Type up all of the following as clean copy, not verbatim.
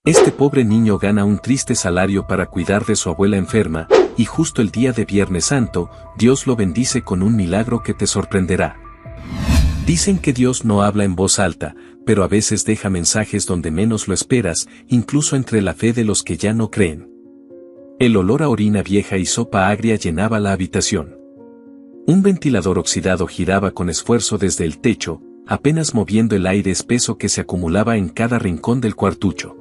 Este pobre niño gana un triste salario para cuidar de su abuela enferma, y justo el día de Viernes Santo, Dios lo bendice con un milagro que te sorprenderá. Dicen que Dios no habla en voz alta, pero a veces deja mensajes donde menos lo esperas, incluso entre la fe de los que ya no creen. El olor a orina vieja y sopa agria llenaba la habitación. Un ventilador oxidado giraba con esfuerzo desde el techo, apenas moviendo el aire espeso que se acumulaba en cada rincón del cuartucho.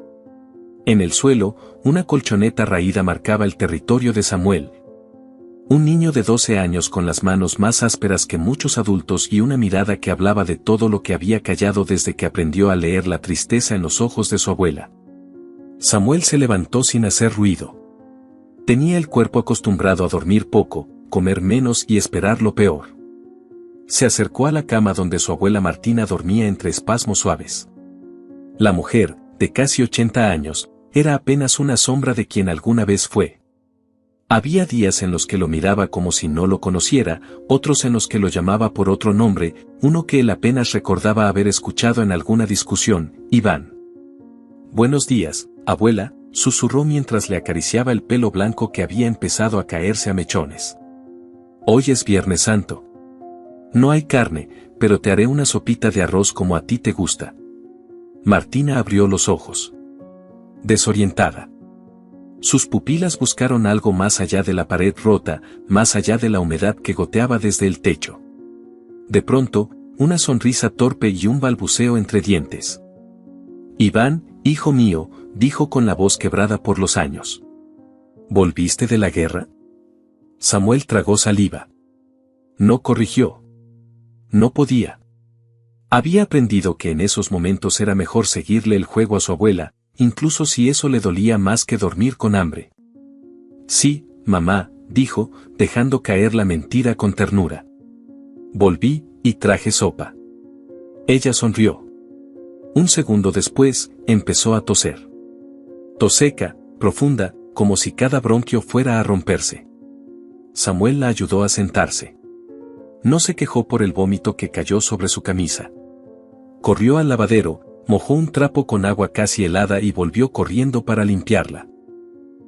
En el suelo, una colchoneta raída marcaba el territorio de Samuel. Un niño de 12 años con las manos más ásperas que muchos adultos y una mirada que hablaba de todo lo que había callado desde que aprendió a leer la tristeza en los ojos de su abuela. Samuel se levantó sin hacer ruido. Tenía el cuerpo acostumbrado a dormir poco, comer menos y esperar lo peor. Se acercó a la cama donde su abuela Martina dormía entre espasmos suaves. La mujer, de casi 80 años, era apenas una sombra de quien alguna vez fue. Había días en los que lo miraba como si no lo conociera, otros en los que lo llamaba por otro nombre, uno que él apenas recordaba haber escuchado en alguna discusión, Iván. «Buenos días, abuela», susurró mientras le acariciaba el pelo blanco que había empezado a caerse a mechones. «Hoy es Viernes Santo. No hay carne, pero te haré una sopita de arroz como a ti te gusta». Martina abrió los ojos. Desorientada. Sus pupilas buscaron algo más allá de la pared rota, más allá de la humedad que goteaba desde el techo. De pronto, una sonrisa torpe y un balbuceo entre dientes. «Iván, hijo mío», dijo con la voz quebrada por los años. «¿Volviste de la guerra?» Samuel tragó saliva. No corrigió. No podía. Había aprendido que en esos momentos era mejor seguirle el juego a su abuela, incluso si eso le dolía más que dormir con hambre. «Sí, mamá», dijo, dejando caer la mentira con ternura. «Volví, y traje sopa». Ella sonrió. Un segundo después, empezó a toser. Tos seca, profunda, como si cada bronquio fuera a romperse. Samuel la ayudó a sentarse. No se quejó por el vómito que cayó sobre su camisa. Corrió al lavadero, mojó un trapo con agua casi helada y volvió corriendo para limpiarla.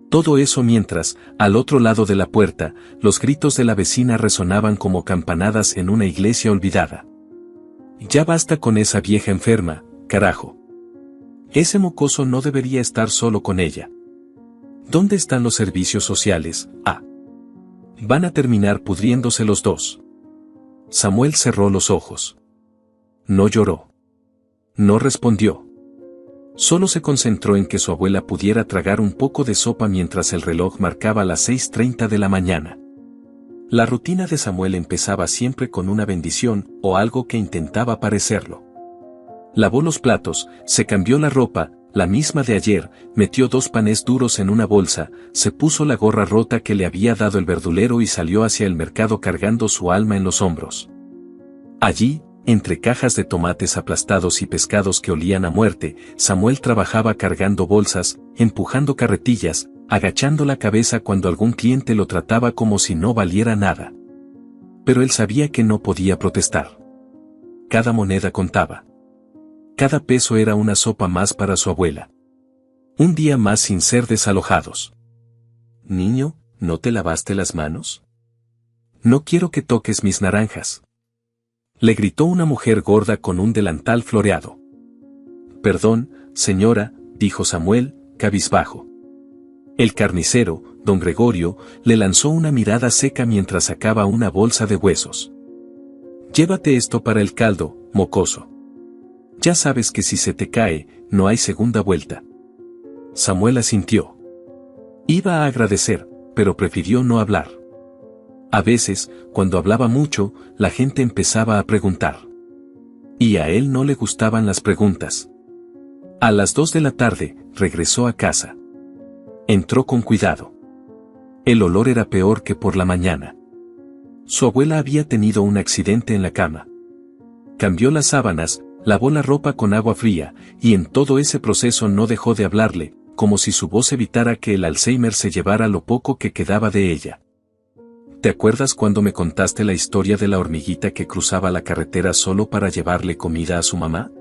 Todo eso mientras, al otro lado de la puerta, los gritos de la vecina resonaban como campanadas en una iglesia olvidada. «Ya basta con esa vieja enferma, carajo. Ese mocoso no debería estar solo con ella. ¿Dónde están los servicios sociales? Van a terminar pudriéndose los dos». Samuel cerró los ojos. No lloró. No respondió. Solo se concentró en que su abuela pudiera tragar un poco de sopa mientras el reloj marcaba las 6:30 de la mañana. La rutina de Samuel empezaba siempre con una bendición, o algo que intentaba parecerlo. Lavó los platos, se cambió la ropa, la misma de ayer, metió 2 panes duros en una bolsa, se puso la gorra rota que le había dado el verdulero y salió hacia el mercado cargando su alma en los hombros. Allí, entre cajas de tomates aplastados y pescados que olían a muerte, Samuel trabajaba cargando bolsas, empujando carretillas, agachando la cabeza cuando algún cliente lo trataba como si no valiera nada. Pero él sabía que no podía protestar. Cada moneda contaba. Cada peso era una sopa más para su abuela. Un día más sin ser desalojados. «Niño, ¿no te lavaste las manos? No quiero que toques mis naranjas», le gritó una mujer gorda con un delantal floreado. «Perdón, señora», dijo Samuel, cabizbajo. El carnicero, don Gregorio, le lanzó una mirada seca mientras sacaba una bolsa de huesos. «Llévate esto para el caldo, mocoso. Ya sabes que si se te cae, no hay segunda vuelta». Samuel asintió. Iba a agradecer, pero prefirió no hablar. A veces, cuando hablaba mucho, la gente empezaba a preguntar. Y a él no le gustaban las preguntas. A las 2 de la tarde, regresó a casa. Entró con cuidado. El olor era peor que por la mañana. Su abuela había tenido un accidente en la cama. Cambió las sábanas, lavó la ropa con agua fría, y en todo ese proceso no dejó de hablarle, como si su voz evitara que el Alzheimer se llevara lo poco que quedaba de ella. ¿Te acuerdas cuando me contaste la historia de la hormiguita que cruzaba la carretera solo para llevarle comida a su mamá?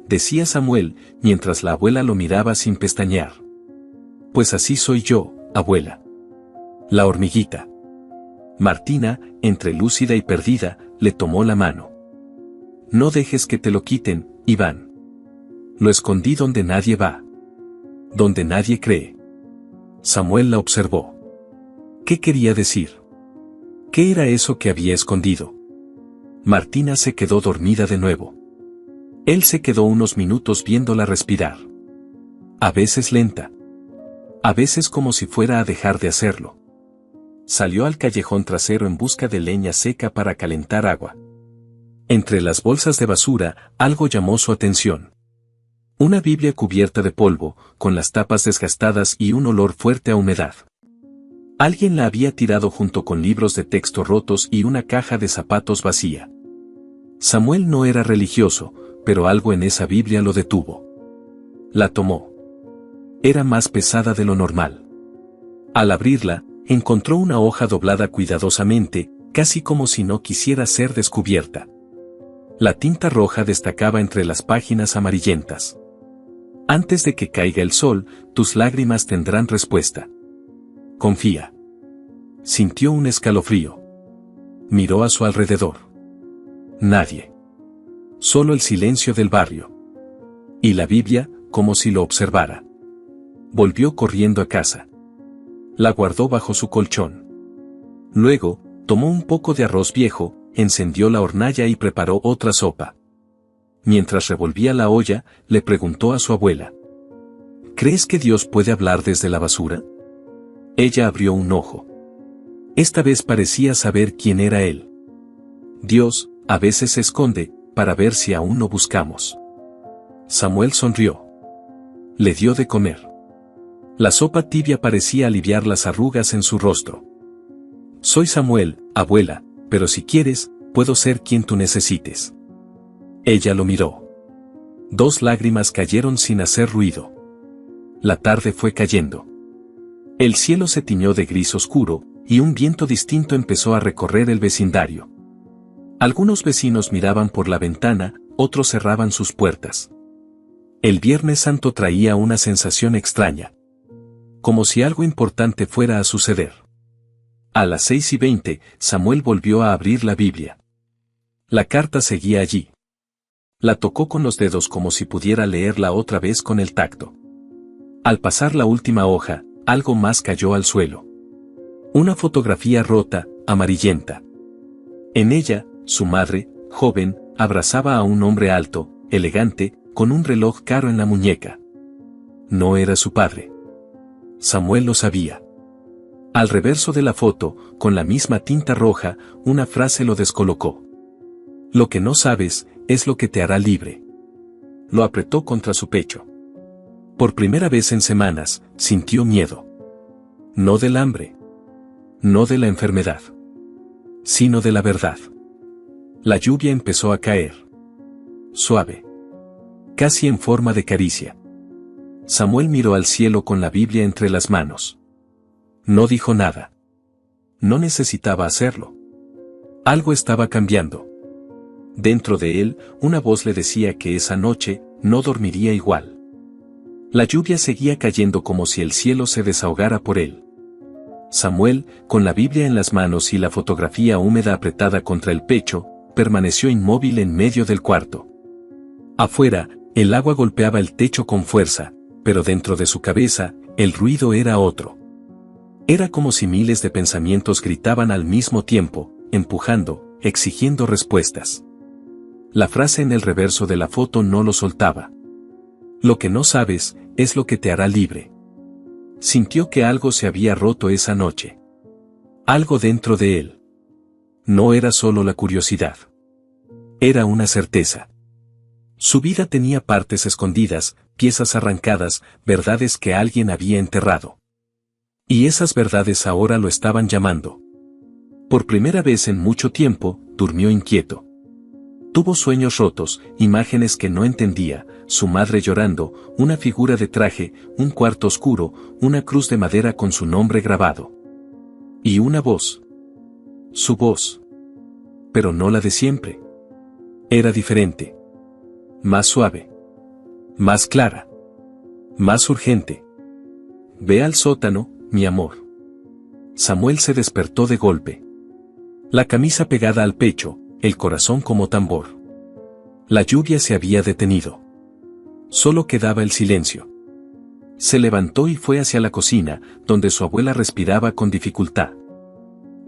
decía Samuel, mientras la abuela lo miraba sin pestañear. Pues así soy yo, abuela. La hormiguita. Martina, entre lúcida y perdida, le tomó la mano. No dejes que te lo quiten, Iván. Lo escondí donde nadie va. Donde nadie cree. Samuel la observó. ¿Qué quería decir? ¿Qué era eso que había escondido? Martina se quedó dormida de nuevo. Él se quedó unos minutos viéndola respirar. A veces lenta. A veces como si fuera a dejar de hacerlo. Salió al callejón trasero en busca de leña seca para calentar agua. Entre las bolsas de basura, algo llamó su atención. Una Biblia cubierta de polvo, con las tapas desgastadas y un olor fuerte a humedad. Alguien la había tirado junto con libros de texto rotos y una caja de zapatos vacía. Samuel no era religioso, pero algo en esa Biblia lo detuvo. La tomó. Era más pesada de lo normal. Al abrirla, encontró una hoja doblada cuidadosamente, casi como si no quisiera ser descubierta. La tinta roja destacaba entre las páginas amarillentas. Antes de que caiga el sol, tus lágrimas tendrán respuesta. Confía. Sintió un escalofrío. Miró a su alrededor. Nadie. Solo el silencio del barrio. Y la Biblia, como si lo observara. Volvió corriendo a casa. La guardó bajo su colchón. Luego, tomó un poco de arroz viejo, encendió la hornalla y preparó otra sopa. Mientras revolvía la olla, le preguntó a su abuela. ¿Crees que Dios puede hablar desde la basura? Ella abrió un ojo. Esta vez parecía saber quién era él. Dios, a veces se esconde, para ver si aún lo buscamos. Samuel sonrió. Le dio de comer. La sopa tibia parecía aliviar las arrugas en su rostro. Soy Samuel, abuela, pero si quieres, puedo ser quien tú necesites. Ella lo miró. 2 lágrimas cayeron sin hacer ruido. La tarde fue cayendo. El cielo se tiñó de gris oscuro, y un viento distinto empezó a recorrer el vecindario. Algunos vecinos miraban por la ventana, otros cerraban sus puertas. El Viernes Santo traía una sensación extraña. Como si algo importante fuera a suceder. A las 6:20, Samuel volvió a abrir la Biblia. La carta seguía allí. La tocó con los dedos como si pudiera leerla otra vez con el tacto. Al pasar la última hoja, algo más cayó al suelo. Una fotografía rota, amarillenta. En ella, su madre, joven, abrazaba a un hombre alto, elegante, con un reloj caro en la muñeca. No era su padre. Samuel lo sabía. Al reverso de la foto, con la misma tinta roja, una frase lo descolocó. Lo que no sabes, es lo que te hará libre. Lo apretó contra su pecho. Por primera vez en semanas, sintió miedo. No del hambre. No de la enfermedad. Sino de la verdad. La lluvia empezó a caer. Suave. Casi en forma de caricia. Samuel miró al cielo con la Biblia entre las manos. No dijo nada. No necesitaba hacerlo. Algo estaba cambiando. Dentro de él, una voz le decía que esa noche, no dormiría igual. La lluvia seguía cayendo como si el cielo se desahogara por él. Samuel, con la Biblia en las manos y la fotografía húmeda apretada contra el pecho, permaneció inmóvil en medio del cuarto. Afuera, el agua golpeaba el techo con fuerza, pero dentro de su cabeza, el ruido era otro. Era como si miles de pensamientos gritaban al mismo tiempo, empujando, exigiendo respuestas. La frase en el reverso de la foto no lo soltaba. Lo que no sabes, es lo que te hará libre. Sintió que algo se había roto esa noche. Algo dentro de él. No era solo la curiosidad. Era una certeza. Su vida tenía partes escondidas, piezas arrancadas, verdades que alguien había enterrado. Y esas verdades ahora lo estaban llamando. Por primera vez en mucho tiempo, durmió inquieto. Tuvo sueños rotos, imágenes que no entendía, su madre llorando, una figura de traje, un cuarto oscuro, una cruz de madera con su nombre grabado. Y una voz. Su voz. Pero no la de siempre. Era diferente. Más suave. Más clara. Más urgente. Ve al sótano, mi amor. Samuel se despertó de golpe. La camisa pegada al pecho, el corazón como tambor. La lluvia se había detenido. Solo quedaba el silencio. Se levantó y fue hacia la cocina, donde su abuela respiraba con dificultad.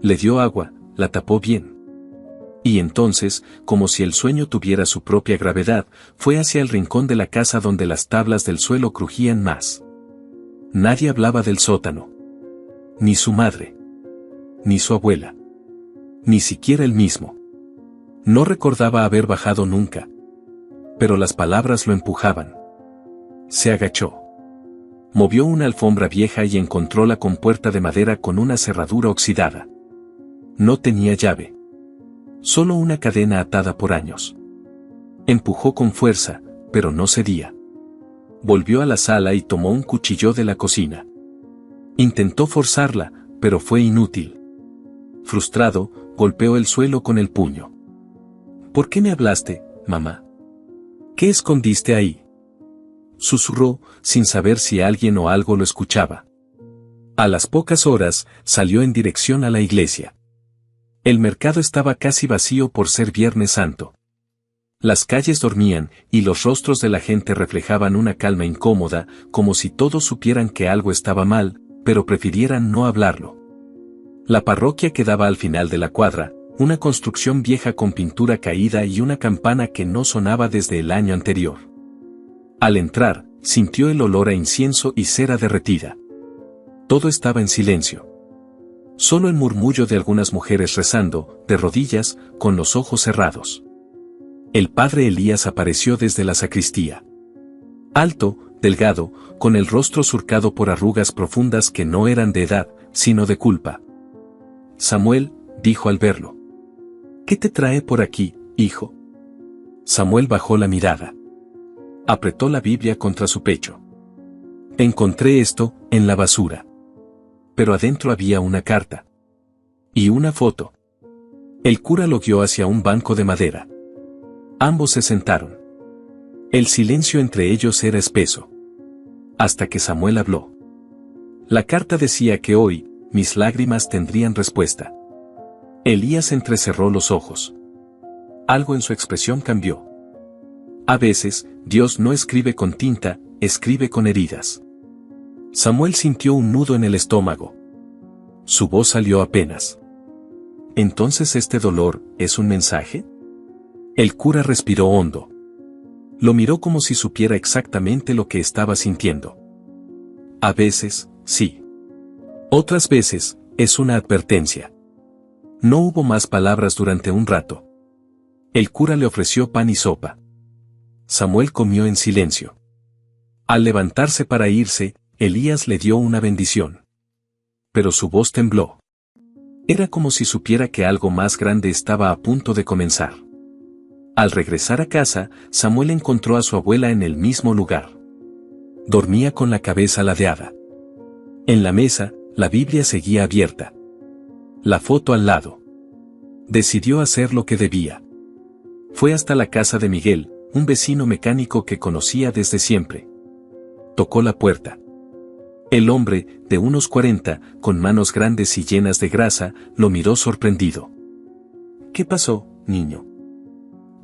Le dio agua, la tapó bien. Y entonces, como si el sueño tuviera su propia gravedad, fue hacia el rincón de la casa donde las tablas del suelo crujían más. Nadie hablaba del sótano. Ni su madre. Ni su abuela. Ni siquiera él mismo. No recordaba haber bajado nunca. Pero las palabras lo empujaban. Se agachó. Movió una alfombra vieja y encontró la compuerta de madera con una cerradura oxidada. No tenía llave. Solo una cadena atada por años. Empujó con fuerza, pero no cedía. Volvió a la sala y tomó un cuchillo de la cocina. Intentó forzarla, pero fue inútil. Frustrado, golpeó el suelo con el puño. ¿Por qué me hablaste, mamá? ¿Qué escondiste ahí? Susurró, sin saber si alguien o algo lo escuchaba. A las pocas horas, salió en dirección a la iglesia. El mercado estaba casi vacío por ser Viernes Santo. Las calles dormían, y los rostros de la gente reflejaban una calma incómoda, como si todos supieran que algo estaba mal, pero prefirieran no hablarlo. La parroquia quedaba al final de la cuadra, una construcción vieja con pintura caída y una campana que no sonaba desde el año anterior. Al entrar, sintió el olor a incienso y cera derretida. Todo estaba en silencio. Solo el murmullo de algunas mujeres rezando, de rodillas, con los ojos cerrados. El padre Elías apareció desde la sacristía. Alto, delgado, con el rostro surcado por arrugas profundas que no eran de edad, sino de culpa. Samuel, dijo al verlo. ¿Qué te trae por aquí, hijo? Samuel bajó la mirada. Apretó la Biblia contra su pecho. Encontré esto, en la basura. Pero adentro había una carta. Y una foto. El cura lo guió hacia un banco de madera. Ambos se sentaron. El silencio entre ellos era espeso. Hasta que Samuel habló. La carta decía que hoy, mis lágrimas tendrían respuesta. Elías entrecerró los ojos. Algo en su expresión cambió. A veces, Dios no escribe con tinta, escribe con heridas. Samuel sintió un nudo en el estómago. Su voz salió apenas. ¿Entonces este dolor es un mensaje? El cura respiró hondo. Lo miró como si supiera exactamente lo que estaba sintiendo. A veces, sí. Otras veces, es una advertencia. No hubo más palabras durante un rato. El cura le ofreció pan y sopa. Samuel comió en silencio. Al levantarse para irse, Elías le dio una bendición. Pero su voz tembló. Era como si supiera que algo más grande estaba a punto de comenzar. Al regresar a casa, Samuel encontró a su abuela en el mismo lugar. Dormía con la cabeza ladeada. En la mesa, la Biblia seguía abierta. La foto al lado. Decidió hacer lo que debía. Fue hasta la casa de Miguel, un vecino mecánico que conocía desde siempre. Tocó la puerta. El hombre, de unos 40, con manos grandes y llenas de grasa, lo miró sorprendido. ¿Qué pasó, niño?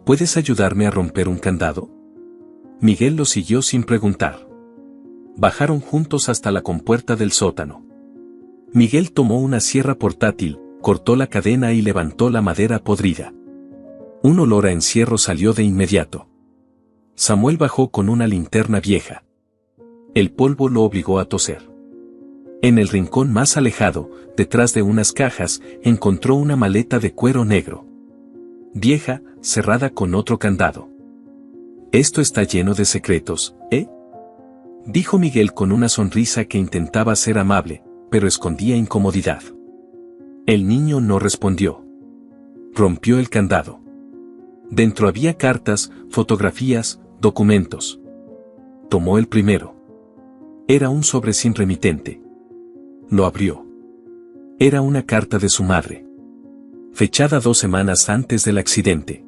¿Puedes ayudarme a romper un candado? Miguel lo siguió sin preguntar. Bajaron juntos hasta la compuerta del sótano. Miguel tomó una sierra portátil, cortó la cadena y levantó la madera podrida. Un olor a encierro salió de inmediato. Samuel bajó con una linterna vieja. El polvo lo obligó a toser. En el rincón más alejado, detrás de unas cajas, encontró una maleta de cuero negro. Vieja, cerrada con otro candado. Esto está lleno de secretos, ¿eh? Dijo Miguel con una sonrisa que intentaba ser amable, pero escondía incomodidad. El niño no respondió. Rompió el candado. Dentro había cartas, fotografías, documentos. Tomó el primero. Era un sobre sin remitente. Lo abrió. Era una carta de su madre. Fechada 2 semanas antes del accidente.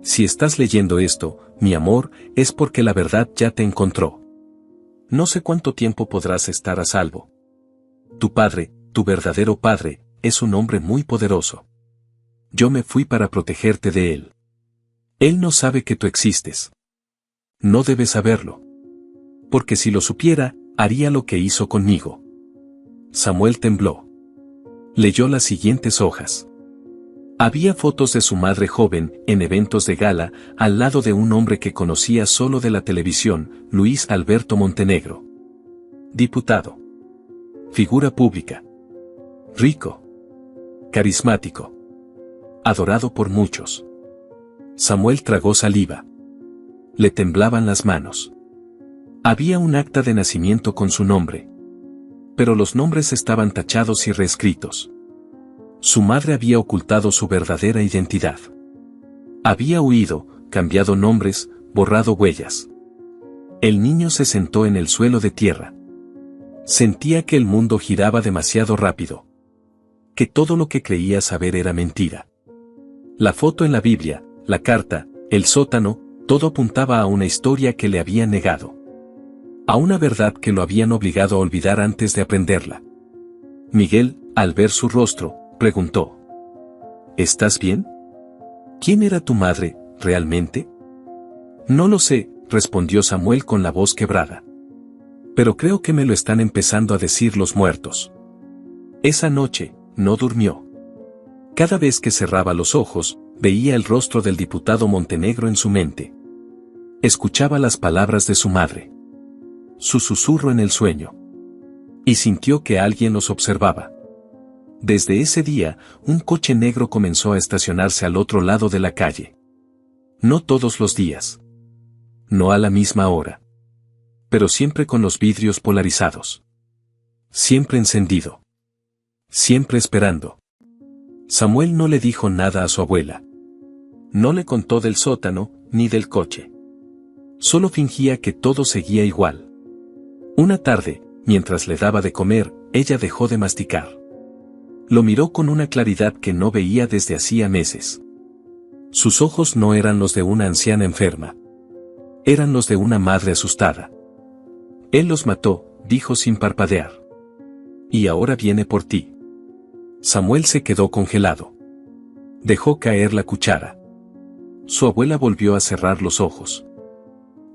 Si estás leyendo esto, mi amor, es porque la verdad ya te encontró. No sé cuánto tiempo podrás estar a salvo. Tu padre, tu verdadero padre, es un hombre muy poderoso. Yo me fui para protegerte de él. Él no sabe que tú existes. No debes saberlo. Porque si lo supiera, haría lo que hizo conmigo. Samuel tembló. Leyó las siguientes hojas. Había fotos de su madre joven, en eventos de gala, al lado de un hombre que conocía solo de la televisión, Luis Alberto Montenegro. Diputado. Figura pública. Rico. Carismático. Adorado por muchos. Samuel tragó saliva. Le temblaban las manos. Había un acta de nacimiento con su nombre. Pero los nombres estaban tachados y reescritos. Su madre había ocultado su verdadera identidad. Había huido, cambiado nombres, borrado huellas. El niño se sentó en el suelo de tierra. Sentía que el mundo giraba demasiado rápido. Que todo lo que creía saber era mentira. La foto en la Biblia, la carta, el sótano, todo apuntaba a una historia que le habían negado. A una verdad que lo habían obligado a olvidar antes de aprenderla. Miguel, al ver su rostro, preguntó: ¿Estás bien? ¿Quién era tu madre, realmente? No lo sé, respondió Samuel con la voz quebrada. Pero creo que me lo están empezando a decir los muertos. Esa noche, no durmió. Cada vez que cerraba los ojos, veía el rostro del diputado Montenegro en su mente. Escuchaba las palabras de su madre. Su susurro en el sueño. Y sintió que alguien los observaba. Desde ese día, un coche negro comenzó a estacionarse al otro lado de la calle. No todos los días. No a la misma hora. Pero siempre con los vidrios polarizados. Siempre encendido. Siempre esperando. Samuel no le dijo nada a su abuela. No le contó del sótano, ni del coche. Solo fingía que todo seguía igual. Una tarde, mientras le daba de comer, ella dejó de masticar. Lo miró con una claridad que no veía desde hacía meses. Sus ojos no eran los de una anciana enferma. Eran los de una madre asustada. Él los mató, dijo sin parpadear. Y ahora viene por ti. Samuel se quedó congelado. Dejó caer la cuchara. Su abuela volvió a cerrar los ojos.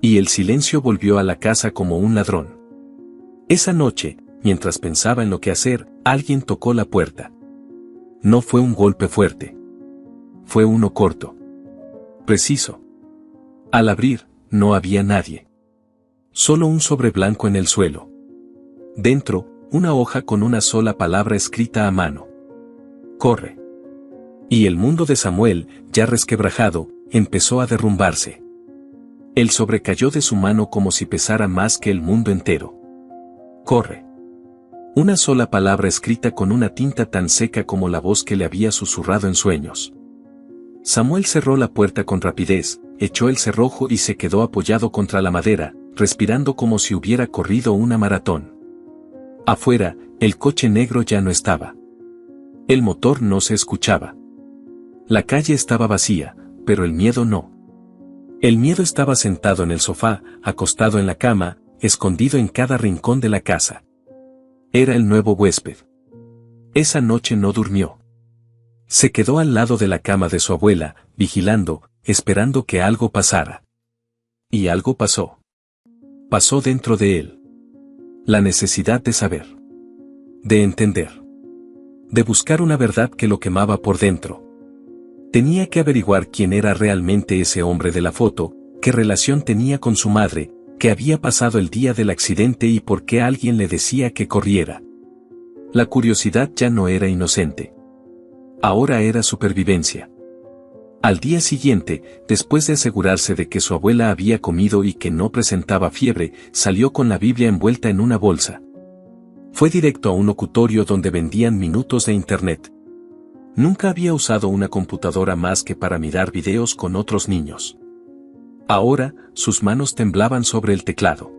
Y el silencio volvió a la casa como un ladrón. Esa noche, mientras pensaba en lo que hacer, alguien tocó la puerta. No fue un golpe fuerte. Fue uno corto. Preciso. Al abrir, no había nadie. Solo un sobre blanco en el suelo. Dentro, una hoja con una sola palabra escrita a mano. Corre. Y el mundo de Samuel, ya resquebrajado, empezó a derrumbarse. El sobre cayó de su mano como si pesara más que el mundo entero. Corre. Una sola palabra escrita con una tinta tan seca como la voz que le había susurrado en sueños. Samuel cerró la puerta con rapidez, echó el cerrojo y se quedó apoyado contra la madera, respirando como si hubiera corrido una maratón. Afuera, el coche negro ya no estaba. El motor no se escuchaba. La calle estaba vacía, pero el miedo no. El miedo estaba sentado en el sofá, acostado en la cama, escondido en cada rincón de la casa. Era el nuevo huésped. Esa noche no durmió. Se quedó al lado de la cama de su abuela, vigilando, esperando que algo pasara. Y algo pasó. Pasó dentro de él. La necesidad de saber. De entender. De buscar una verdad que lo quemaba por dentro. Tenía que averiguar quién era realmente ese hombre de la foto, qué relación tenía con su madre, qué había pasado el día del accidente y por qué alguien le decía que corriera. La curiosidad ya no era inocente. Ahora era supervivencia. Al día siguiente, después de asegurarse de que su abuela había comido y que no presentaba fiebre, salió con la Biblia envuelta en una bolsa. Fue directo a un locutorio donde vendían minutos de internet. Nunca había usado una computadora más que para mirar videos con otros niños. Ahora, sus manos temblaban sobre el teclado.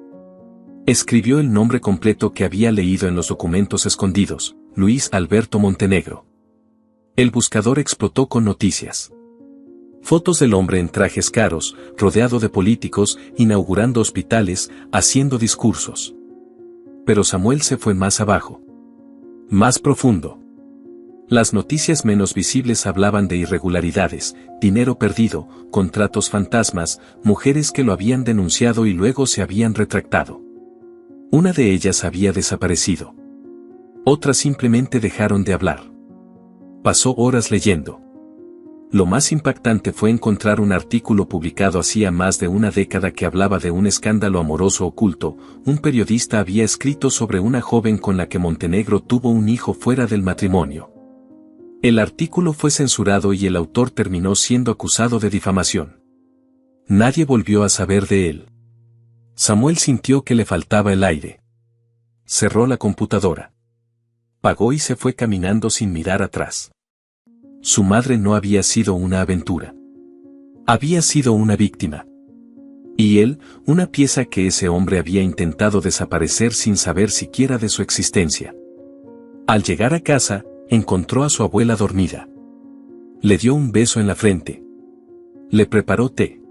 Escribió el nombre completo que había leído en los documentos escondidos, Luis Alberto Montenegro. El buscador explotó con noticias. Fotos del hombre en trajes caros, rodeado de políticos, inaugurando hospitales, haciendo discursos. Pero Samuel se fue más abajo. Más profundo. Las noticias menos visibles hablaban de irregularidades, dinero perdido, contratos fantasmas, mujeres que lo habían denunciado y luego se habían retractado. Una de ellas había desaparecido. Otras simplemente dejaron de hablar. Pasó horas leyendo. Lo más impactante fue encontrar un artículo publicado hacía más de una década que hablaba de un escándalo amoroso oculto. Un periodista había escrito sobre una joven con la que Montenegro tuvo un hijo fuera del matrimonio. El artículo fue censurado y el autor terminó siendo acusado de difamación. Nadie volvió a saber de él. Samuel sintió que le faltaba el aire. Cerró la computadora. Pagó y se fue caminando sin mirar atrás. Su madre no había sido una aventura. Había sido una víctima. Y él, una pieza que ese hombre había intentado desaparecer sin saber siquiera de su existencia. Al llegar a casa, encontró a su abuela dormida. Le dio un beso en la frente. Le preparó té.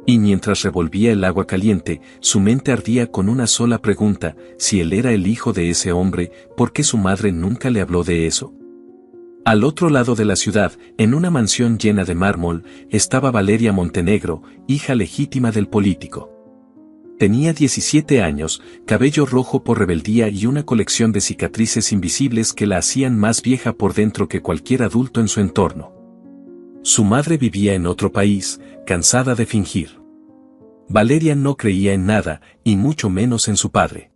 Y mientras revolvía el agua caliente, su mente ardía con una sola pregunta: si él era el hijo de ese hombre, ¿por qué su madre nunca le habló de eso? Al otro lado de la ciudad, en una mansión llena de mármol, estaba Valeria Montenegro, hija legítima del político. Tenía 17 años, cabello rojo por rebeldía y una colección de cicatrices invisibles que la hacían más vieja por dentro que cualquier adulto en su entorno. Su madre vivía en otro país, cansada de fingir. Valeria no creía en nada, y mucho menos en su padre.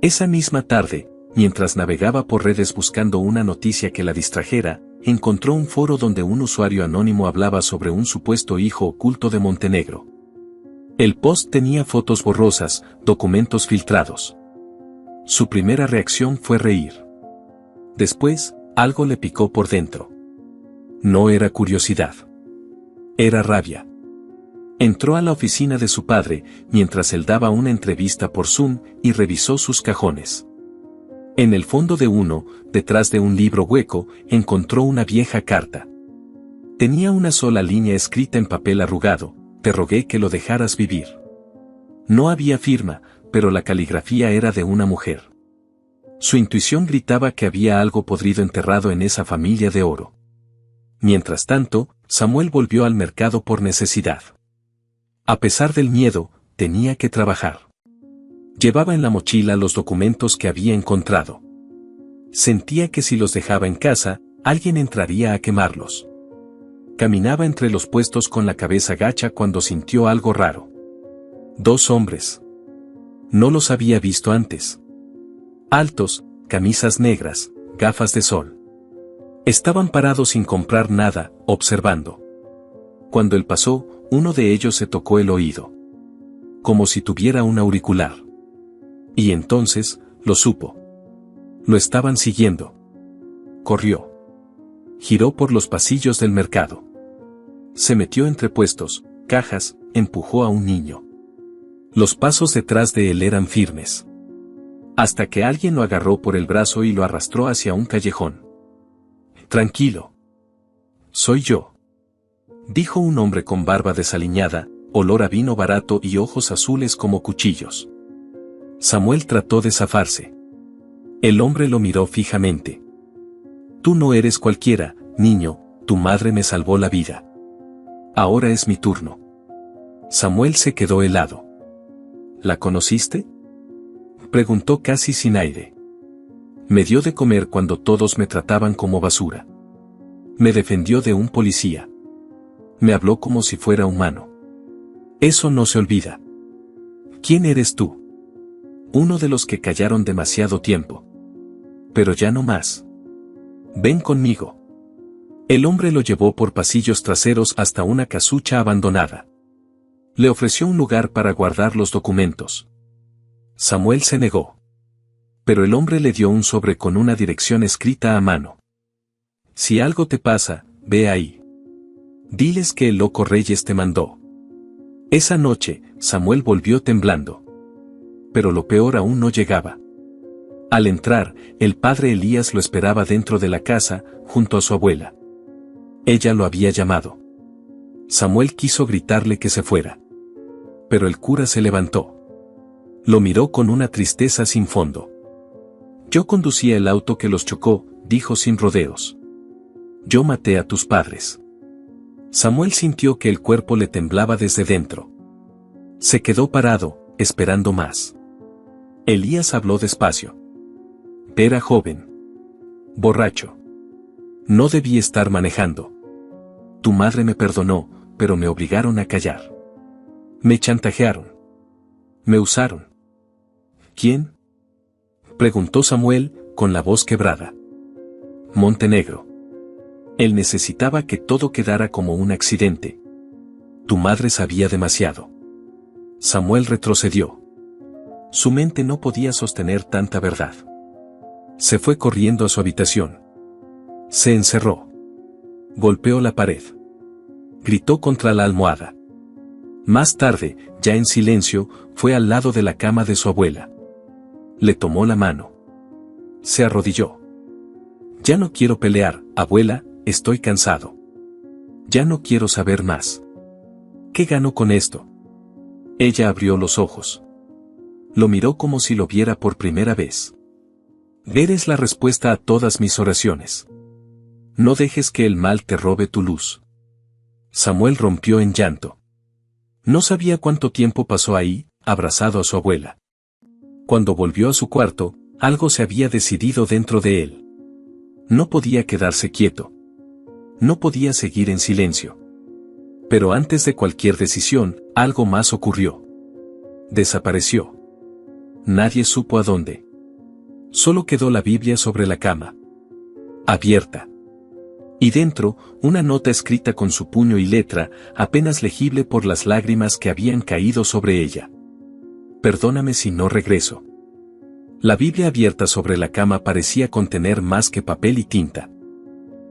Esa misma tarde, mientras navegaba por redes buscando una noticia que la distrajera, encontró un foro donde un usuario anónimo hablaba sobre un supuesto hijo oculto de Montenegro. El post tenía fotos borrosas, documentos filtrados. Su primera reacción fue reír. Después, algo le picó por dentro. No era curiosidad. Era rabia. Entró a la oficina de su padre, mientras él daba una entrevista por Zoom, y revisó sus cajones. En el fondo de uno, detrás de un libro hueco, encontró una vieja carta. Tenía una sola línea escrita en papel arrugado: te rogué que lo dejaras vivir. No había firma, pero la caligrafía era de una mujer. Su intuición gritaba que había algo podrido enterrado en esa familia de oro. Mientras tanto, Samuel volvió al mercado por necesidad. A pesar del miedo, tenía que trabajar. Llevaba en la mochila los documentos que había encontrado. Sentía que si los dejaba en casa, alguien entraría a quemarlos. Caminaba entre los puestos con la cabeza gacha cuando sintió algo raro. 2 hombres. No los había visto antes. Altos, camisas negras, gafas de sol. Estaban parados sin comprar nada, observando. Cuando él pasó, uno de ellos se tocó el oído. Como si tuviera un auricular. Y entonces, lo supo. Lo estaban siguiendo. Corrió. Giró por los pasillos del mercado. Se metió entre puestos, cajas, empujó a un niño. Los pasos detrás de él eran firmes. Hasta que alguien lo agarró por el brazo y lo arrastró hacia un callejón. Tranquilo. Soy yo. Dijo un hombre con barba desaliñada, olor a vino barato y ojos azules como cuchillos. Samuel trató de zafarse. El hombre lo miró fijamente. Tú no eres cualquiera, niño, tu madre me salvó la vida. Ahora es mi turno. Samuel se quedó helado. ¿La conociste? Preguntó casi sin aire. Me dio de comer cuando todos me trataban como basura. Me defendió de un policía. Me habló como si fuera humano. Eso no se olvida. ¿Quién eres tú? Uno de los que callaron demasiado tiempo. Pero ya no más. Ven conmigo. El hombre lo llevó por pasillos traseros hasta una casucha abandonada. Le ofreció un lugar para guardar los documentos. Samuel se negó. Pero el hombre le dio un sobre con una dirección escrita a mano. Si algo te pasa, ve ahí. Diles que el loco Reyes te mandó. Esa noche, Samuel volvió temblando. Pero lo peor aún no llegaba. Al entrar, el padre Elías lo esperaba dentro de la casa, junto a su abuela. Ella lo había llamado. Samuel quiso gritarle que se fuera. Pero el cura se levantó. Lo miró con una tristeza sin fondo. Yo conducía el auto que los chocó, dijo sin rodeos. Yo maté a tus padres. Samuel sintió que el cuerpo le temblaba desde dentro. Se quedó parado, esperando más. Elías habló despacio. Era joven. Borracho. No debí estar manejando. Tu madre me perdonó, pero me obligaron a callar. Me chantajearon. Me usaron. ¿Quién? Preguntó Samuel, con la voz quebrada. Montenegro. Él necesitaba que todo quedara como un accidente. Tu madre sabía demasiado. Samuel retrocedió. Su mente no podía sostener tanta verdad. Se fue corriendo a su habitación. Se encerró. Golpeó la pared. Gritó contra la almohada. Más tarde, ya en silencio, fue al lado de la cama de su abuela. Le tomó la mano. Se arrodilló. Ya no quiero pelear, abuela, estoy cansado. Ya no quiero saber más. ¿Qué gano con esto? Ella abrió los ojos. Lo miró como si lo viera por primera vez. Eres la respuesta a todas mis oraciones. No dejes que el mal te robe tu luz. Samuel rompió en llanto. No sabía cuánto tiempo pasó ahí, abrazado a su abuela. Cuando volvió a su cuarto, algo se había decidido dentro de él. No podía quedarse quieto. No podía seguir en silencio. Pero antes de cualquier decisión, algo más ocurrió. Desapareció. Nadie supo a dónde. Solo quedó la Biblia sobre la cama. Abierta. Y dentro, una nota escrita con su puño y letra, apenas legible por las lágrimas que habían caído sobre ella. Perdóname si no regreso. La Biblia abierta sobre la cama parecía contener más que papel y tinta.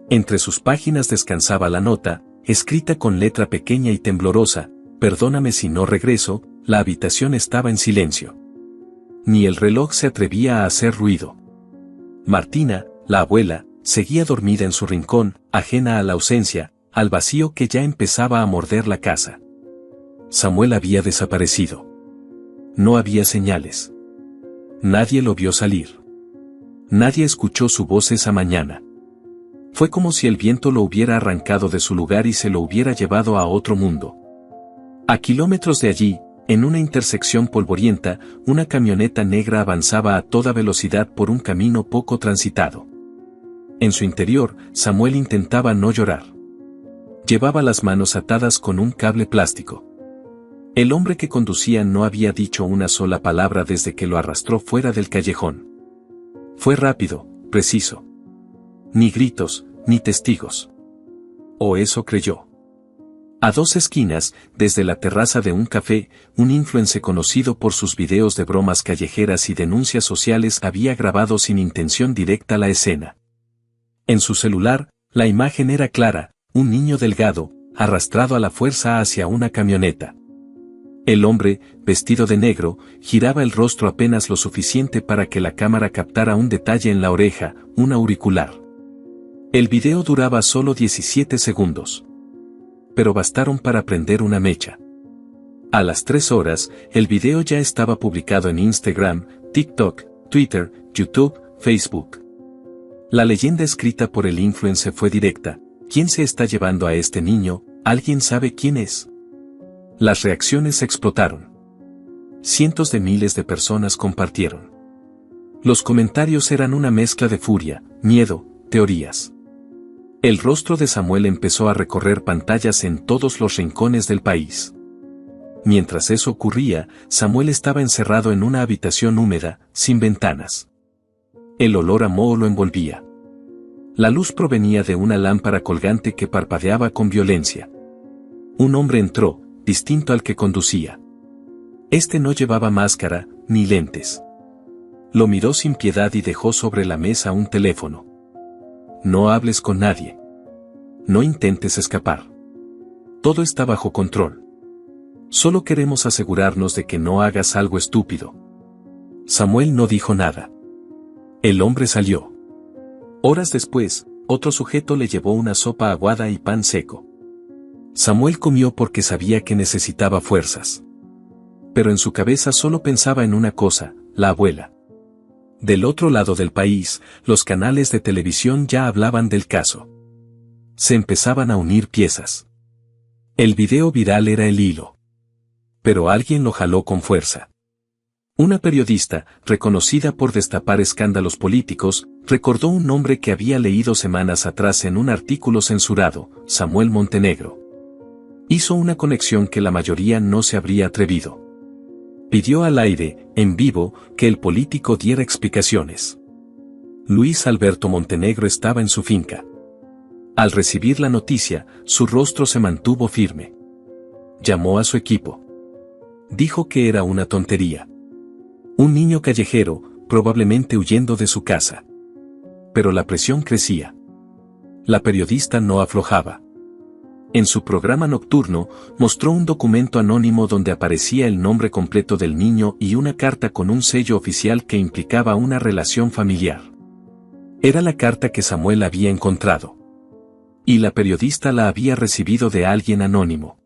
Entre sus páginas descansaba la nota, escrita con letra pequeña y temblorosa, perdóname si no regreso. La habitación estaba en silencio. Ni el reloj se atrevía a hacer ruido. Martina, la abuela, seguía dormida en su rincón, ajena a la ausencia, al vacío que ya empezaba a morder la casa. Samuel había desaparecido. No había señales. Nadie lo vio salir. Nadie escuchó su voz esa mañana. Fue como si el viento lo hubiera arrancado de su lugar y se lo hubiera llevado a otro mundo. A kilómetros de allí, en una intersección polvorienta, una camioneta negra avanzaba a toda velocidad por un camino poco transitado. En su interior, Samuel intentaba no llorar. Llevaba las manos atadas con un cable plástico. El hombre que conducía no había dicho una sola palabra desde que lo arrastró fuera del callejón. Fue rápido, preciso. Ni gritos, ni testigos. O eso creyó. A 2 esquinas, desde la terraza de un café, un influencer conocido por sus videos de bromas callejeras y denuncias sociales había grabado sin intención directa la escena. En su celular, la imagen era clara, un niño delgado, arrastrado a la fuerza hacia una camioneta. El hombre, vestido de negro, giraba el rostro apenas lo suficiente para que la cámara captara un detalle en la oreja, un auricular. El video duraba solo 17 segundos. Pero bastaron para prender una mecha. A las 3 horas, el video ya estaba publicado en Instagram, TikTok, Twitter, YouTube, Facebook. La leyenda escrita por el influencer fue directa. ¿Quién se está llevando a este niño? ¿Alguien sabe quién es? Las reacciones explotaron. Cientos de miles de personas compartieron. Los comentarios eran una mezcla de furia, miedo, teorías. El rostro de Samuel empezó a recorrer pantallas en todos los rincones del país. Mientras eso ocurría, Samuel estaba encerrado en una habitación húmeda, sin ventanas. El olor a moho lo envolvía. La luz provenía de una lámpara colgante que parpadeaba con violencia. Un hombre entró, distinto al que conducía. Este no llevaba máscara, ni lentes. Lo miró sin piedad y dejó sobre la mesa un teléfono. No hables con nadie. No intentes escapar. Todo está bajo control. Solo queremos asegurarnos de que no hagas algo estúpido. Samuel no dijo nada. El hombre salió. Horas después, otro sujeto le llevó una sopa aguada y pan seco. Samuel comió porque sabía que necesitaba fuerzas. Pero en su cabeza solo pensaba en una cosa, la abuela. Del otro lado del país, los canales de televisión ya hablaban del caso. Se empezaban a unir piezas. El video viral era el hilo. Pero alguien lo jaló con fuerza. Una periodista, reconocida por destapar escándalos políticos, recordó un nombre que había leído semanas atrás en un artículo censurado, Samuel Montenegro. Hizo una conexión que la mayoría no se habría atrevido. Pidió al aire, en vivo, que el político diera explicaciones. Luis Alberto Montenegro estaba en su finca. Al recibir la noticia, su rostro se mantuvo firme. Llamó a su equipo. Dijo que era una tontería. Un niño callejero, probablemente huyendo de su casa. Pero la presión crecía. La periodista no aflojaba. En su programa nocturno, mostró un documento anónimo donde aparecía el nombre completo del niño y una carta con un sello oficial que implicaba una relación familiar. Era la carta que Samuel había encontrado. Y la periodista la había recibido de alguien anónimo.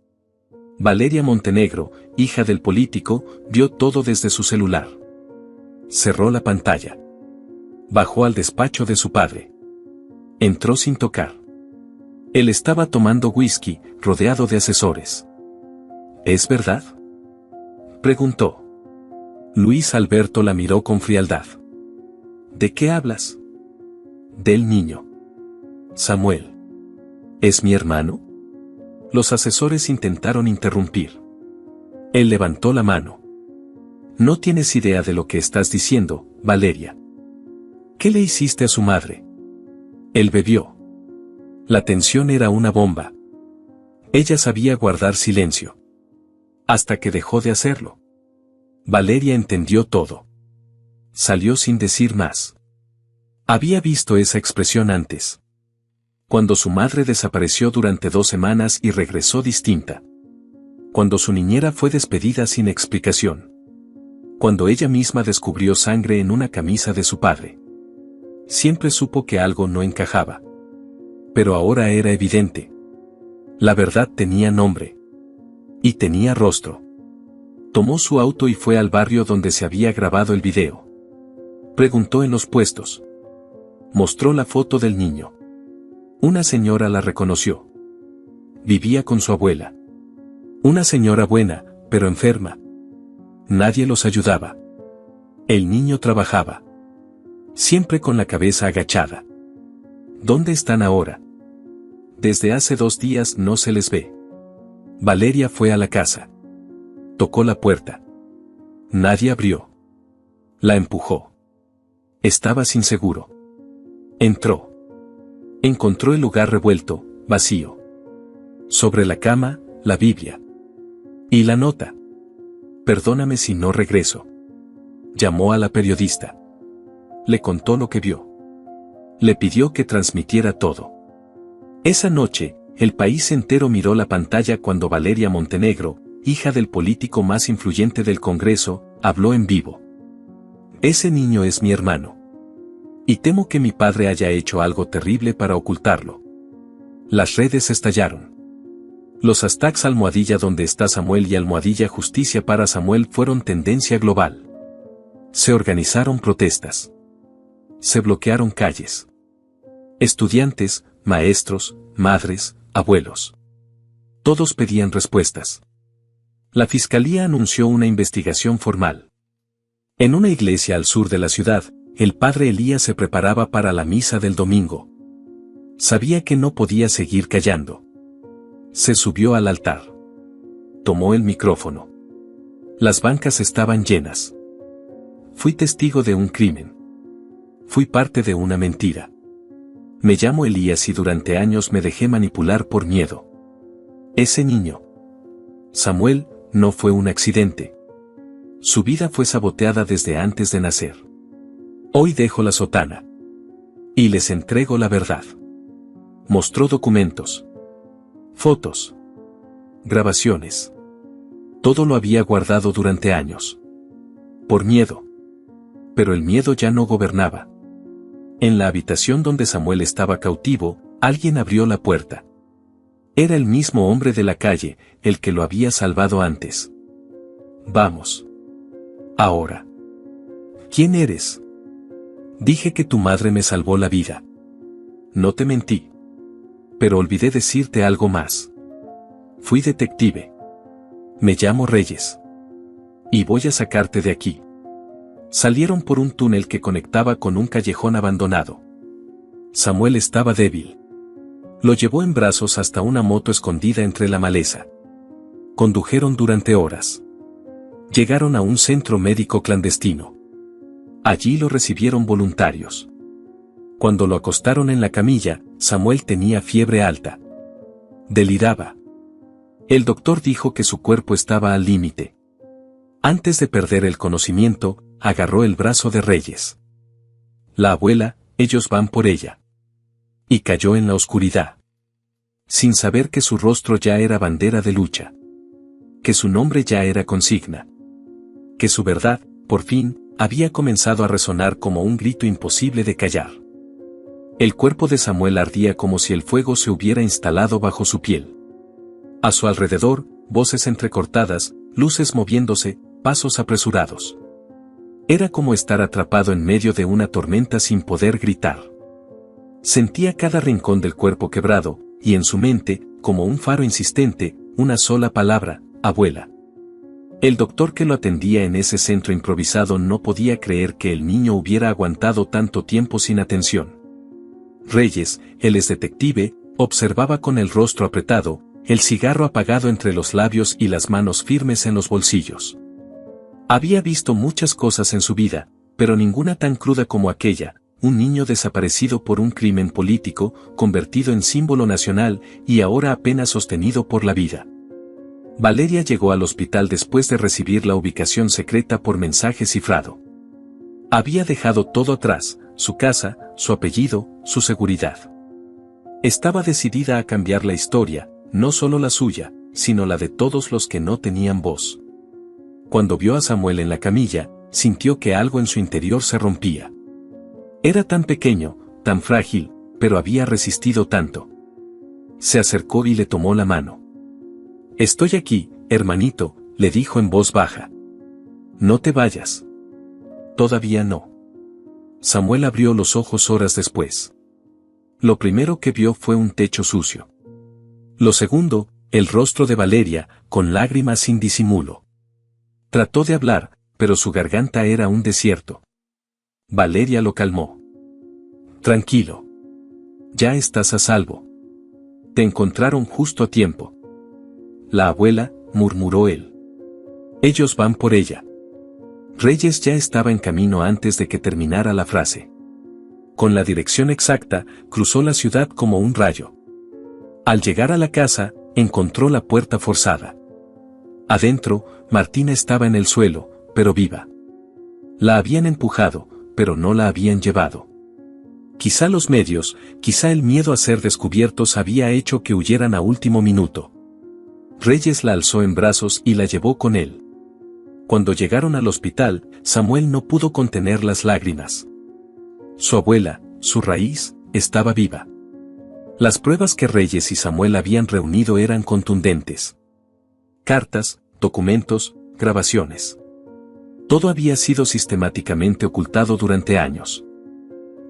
Valeria Montenegro, hija del político, vio todo desde su celular. Cerró la pantalla. Bajó al despacho de su padre. Entró sin tocar. Él estaba tomando whisky, rodeado de asesores. ¿Es verdad?, preguntó. Luis Alberto la miró con frialdad. ¿De qué hablas? Del niño. Samuel. ¿Es mi hermano? Los asesores intentaron interrumpir. Él levantó la mano. No tienes idea de lo que estás diciendo, Valeria. ¿Qué le hiciste a su madre? Él bebió. La tensión era una bomba. Ella sabía guardar silencio. Hasta que dejó de hacerlo. Valeria entendió todo. Salió sin decir más. Había visto esa expresión antes. Cuando su madre desapareció durante 2 semanas y regresó distinta. Cuando su niñera fue despedida sin explicación. Cuando ella misma descubrió sangre en una camisa de su padre. Siempre supo que algo no encajaba. Pero ahora era evidente. La verdad tenía nombre. Y tenía rostro. Tomó su auto y fue al barrio donde se había grabado el video. Preguntó en los puestos. Mostró la foto del niño. Una señora la reconoció. Vivía con su abuela. Una señora buena, pero enferma. Nadie los ayudaba. El niño trabajaba. Siempre con la cabeza agachada. ¿Dónde están ahora? Desde hace 2 días no se les ve. Valeria fue a la casa. Tocó la puerta. Nadie abrió. La empujó. Estaba inseguro. Entró. Encontró el lugar revuelto, vacío. Sobre la cama, la Biblia. Y la nota. Perdóname si no regreso. Llamó a la periodista. Le contó lo que vio. Le pidió que transmitiera todo. Esa noche, el país entero miró la pantalla cuando Valeria Montenegro, hija del político más influyente del Congreso, habló en vivo. Ese niño es mi hermano. Y temo que mi padre haya hecho algo terrible para ocultarlo. Las redes estallaron. Los hashtags almohadilla donde está Samuel y almohadilla justicia para Samuel fueron tendencia global. Se organizaron protestas. Se bloquearon calles. Estudiantes, maestros, madres, abuelos. Todos pedían respuestas. La fiscalía anunció una investigación formal. En una iglesia al sur de la ciudad, el padre Elías se preparaba para la misa del domingo. Sabía que no podía seguir callando. Se subió al altar. Tomó el micrófono. Las bancas estaban llenas. Fui testigo de un crimen. Fui parte de una mentira. Me llamo Elías y durante años me dejé manipular por miedo. Ese niño, Samuel, no fue un accidente. Su vida fue saboteada desde antes de nacer. Hoy dejo la sotana. Y les entrego la verdad. Mostró documentos. Fotos. Grabaciones. Todo lo había guardado durante años. Por miedo. Pero el miedo ya no gobernaba. En la habitación donde Samuel estaba cautivo, alguien abrió la puerta. Era el mismo hombre de la calle, el que lo había salvado antes. Vamos. Ahora. ¿Quién eres? Dije que tu madre me salvó la vida. No te mentí. Pero olvidé decirte algo más. Fui detective. Me llamo Reyes. Y voy a sacarte de aquí. Salieron por un túnel que conectaba con un callejón abandonado. Samuel estaba débil. Lo llevó en brazos hasta una moto escondida entre la maleza. Condujeron durante horas. Llegaron a un centro médico clandestino. Allí lo recibieron voluntarios. Cuando lo acostaron en la camilla, Samuel tenía fiebre alta. Deliraba. El doctor dijo que su cuerpo estaba al límite. Antes de perder el conocimiento, agarró el brazo de Reyes. La abuela, ellos van por ella. Y cayó en la oscuridad. Sin saber que su rostro ya era bandera de lucha. Que su nombre ya era consigna. Que su verdad, por fin, había comenzado a resonar como un grito imposible de callar. El cuerpo de Samuel ardía como si el fuego se hubiera instalado bajo su piel. A su alrededor, voces entrecortadas, luces moviéndose, pasos apresurados. Era como estar atrapado en medio de una tormenta sin poder gritar. Sentía cada rincón del cuerpo quebrado, y en su mente, como un faro insistente, una sola palabra: abuela. El doctor que lo atendía en ese centro improvisado no podía creer que el niño hubiera aguantado tanto tiempo sin atención. Reyes, el ex detective, observaba con el rostro apretado, el cigarro apagado entre los labios y las manos firmes en los bolsillos. Había visto muchas cosas en su vida, pero ninguna tan cruda como aquella: un niño desaparecido por un crimen político, convertido en símbolo nacional, y ahora apenas sostenido por la vida. Valeria llegó al hospital después de recibir la ubicación secreta por mensaje cifrado. Había dejado todo atrás: su casa, su apellido, su seguridad. Estaba decidida a cambiar la historia, no solo la suya, sino la de todos los que no tenían voz. Cuando vio a Samuel en la camilla, sintió que algo en su interior se rompía. Era tan pequeño, tan frágil, pero había resistido tanto. Se acercó y le tomó la mano. «Estoy aquí, hermanito», le dijo en voz baja. «No te vayas». «Todavía no». Samuel abrió los ojos horas después. Lo primero que vio fue un techo sucio. Lo segundo, el rostro de Valeria, con lágrimas sin disimulo. Trató de hablar, pero su garganta era un desierto. Valeria lo calmó. «Tranquilo. Ya estás a salvo. Te encontraron justo a tiempo». «La abuela», murmuró él. «Ellos van por ella». Reyes ya estaba en camino antes de que terminara la frase. Con la dirección exacta, cruzó la ciudad como un rayo. Al llegar a la casa, encontró la puerta forzada. Adentro, Martina estaba en el suelo, pero viva. La habían empujado, pero no la habían llevado. Quizá los medios, quizá el miedo a ser descubiertos había hecho que huyeran a último minuto. Reyes la alzó en brazos y la llevó con él. Cuando llegaron al hospital, Samuel no pudo contener las lágrimas. Su abuela, su raíz, estaba viva. Las pruebas que Reyes y Samuel habían reunido eran contundentes. Cartas, documentos, grabaciones. Todo había sido sistemáticamente ocultado durante años.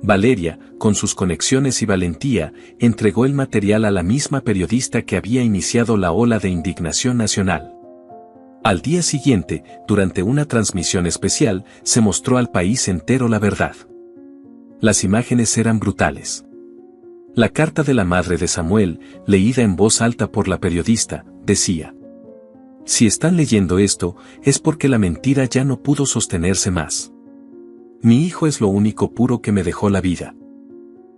Valeria, con sus conexiones y valentía, entregó el material a la misma periodista que había iniciado la ola de indignación nacional. Al día siguiente, durante una transmisión especial, se mostró al país entero la verdad. Las imágenes eran brutales. La carta de la madre de Samuel, leída en voz alta por la periodista, decía: «Si están leyendo esto, es porque la mentira ya no pudo sostenerse más. Mi hijo es lo único puro que me dejó la vida.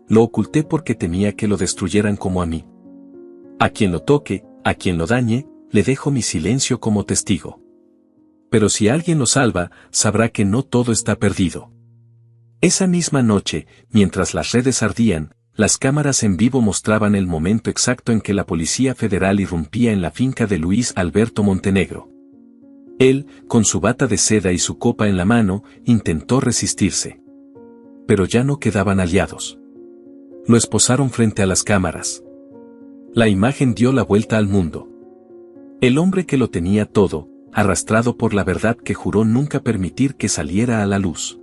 Lo oculté porque temía que lo destruyeran como a mí. A quien lo toque, a quien lo dañe, le dejo mi silencio como testigo. Pero si alguien lo salva, sabrá que no todo está perdido». Esa misma noche, mientras las redes ardían, las cámaras en vivo mostraban el momento exacto en que la Policía Federal irrumpía en la finca de Luis Alberto Montenegro. Él, con su bata de seda y su copa en la mano, intentó resistirse. Pero ya no quedaban aliados. Lo esposaron frente a las cámaras. La imagen dio la vuelta al mundo. El hombre que lo tenía todo, arrastrado por la verdad que juró nunca permitir que saliera a la luz.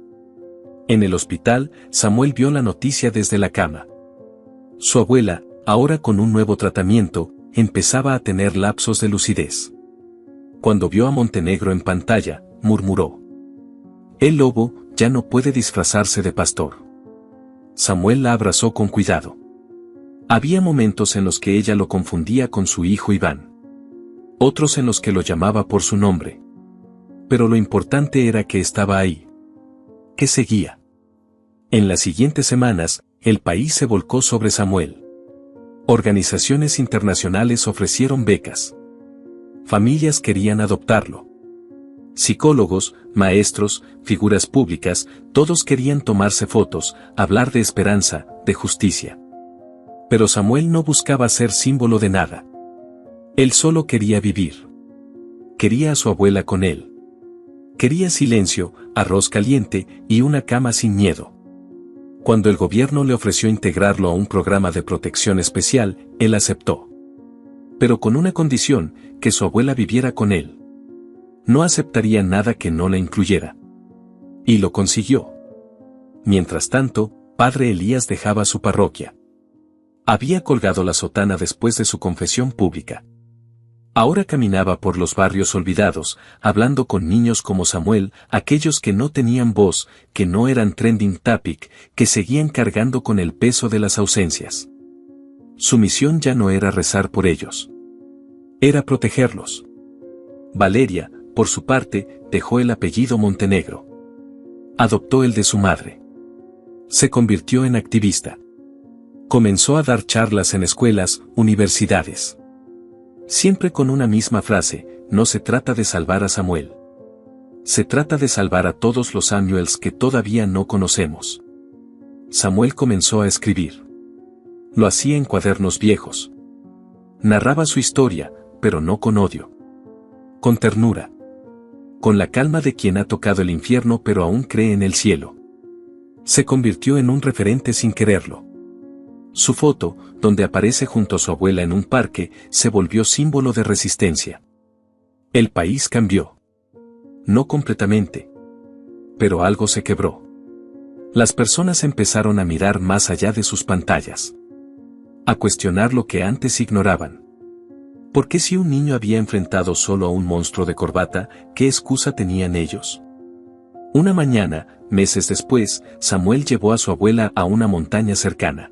En el hospital, Samuel vio la noticia desde la cama. Su abuela, ahora con un nuevo tratamiento, empezaba a tener lapsos de lucidez. Cuando vio a Montenegro en pantalla, murmuró: «El lobo ya no puede disfrazarse de pastor». Samuel la abrazó con cuidado. Había momentos en los que ella lo confundía con su hijo Iván. Otros en los que lo llamaba por su nombre. Pero lo importante era que estaba ahí. Que seguía. En las siguientes semanas, el país se volcó sobre Samuel. Organizaciones internacionales ofrecieron becas. Familias querían adoptarlo. Psicólogos, maestros, figuras públicas, todos querían tomarse fotos, hablar de esperanza, de justicia. Pero Samuel no buscaba ser símbolo de nada. Él solo quería vivir. Quería a su abuela con él. Quería silencio, arroz caliente y una cama sin miedo. Cuando el gobierno le ofreció integrarlo a un programa de protección especial, él aceptó. Pero con una condición, que su abuela viviera con él. No aceptaría nada que no la incluyera. Y lo consiguió. Mientras tanto, padre Elías dejaba su parroquia. Había colgado la sotana después de su confesión pública. Ahora caminaba por los barrios olvidados, hablando con niños como Samuel, aquellos que no tenían voz, que no eran trending topic, que seguían cargando con el peso de las ausencias. Su misión ya no era rezar por ellos. Era protegerlos. Valeria, por su parte, dejó el apellido Montenegro. Adoptó el de su madre. Se convirtió en activista. Comenzó a dar charlas en escuelas, universidades. Siempre con una misma frase: no se trata de salvar a Samuel. Se trata de salvar a todos los Samuels que todavía no conocemos. Samuel comenzó a escribir. Lo hacía en cuadernos viejos. Narraba su historia, pero no con odio. Con ternura. Con la calma de quien ha tocado el infierno pero aún cree en el cielo. Se convirtió en un referente sin quererlo. Su foto, donde aparece junto a su abuela en un parque, se volvió símbolo de resistencia. El país cambió. No completamente. Pero algo se quebró. Las personas empezaron a mirar más allá de sus pantallas. A cuestionar lo que antes ignoraban. ¿Por qué si un niño había enfrentado solo a un monstruo de corbata, qué excusa tenían ellos? Una mañana, meses después, Samuel llevó a su abuela a una montaña cercana.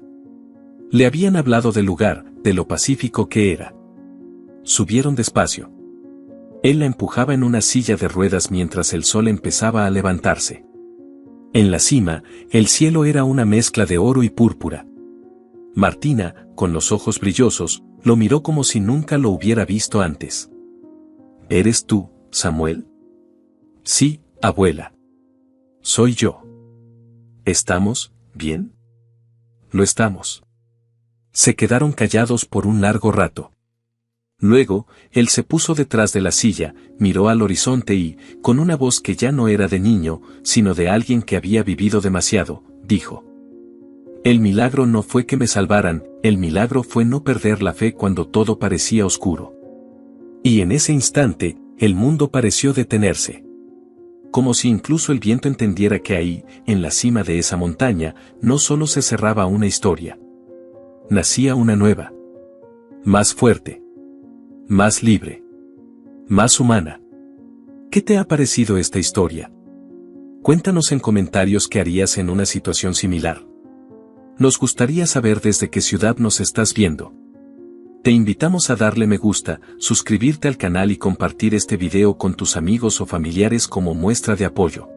Le habían hablado del lugar, de lo pacífico que era. Subieron despacio. Él la empujaba en una silla de ruedas mientras el sol empezaba a levantarse. En la cima, el cielo era una mezcla de oro y púrpura. Martina, con los ojos brillosos, lo miró como si nunca lo hubiera visto antes. ¿Eres tú, Samuel? Sí, abuela. Soy yo. ¿Estamos bien? Lo estamos. Se quedaron callados por un largo rato. Luego, él se puso detrás de la silla, miró al horizonte y, con una voz que ya no era de niño, sino de alguien que había vivido demasiado, dijo: «El milagro no fue que me salvaran, el milagro fue no perder la fe cuando todo parecía oscuro». Y en ese instante, el mundo pareció detenerse. Como si incluso el viento entendiera que ahí, en la cima de esa montaña, no solo se cerraba una historia. Nacía una nueva. Más fuerte. Más libre. Más humana. ¿Qué te ha parecido esta historia? Cuéntanos en comentarios qué harías en una situación similar. Nos gustaría saber desde qué ciudad nos estás viendo. Te invitamos a darle me gusta, suscribirte al canal y compartir este video con tus amigos o familiares como muestra de apoyo.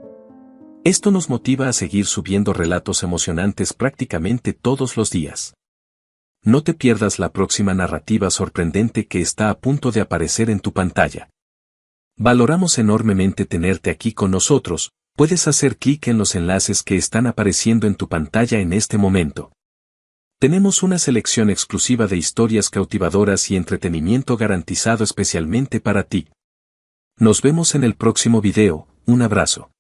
Esto nos motiva a seguir subiendo relatos emocionantes prácticamente todos los días. No te pierdas la próxima narrativa sorprendente que está a punto de aparecer en tu pantalla. Valoramos enormemente tenerte aquí con nosotros. Puedes hacer clic en los enlaces que están apareciendo en tu pantalla en este momento. Tenemos una selección exclusiva de historias cautivadoras y entretenimiento garantizado especialmente para ti. Nos vemos en el próximo video. Un abrazo.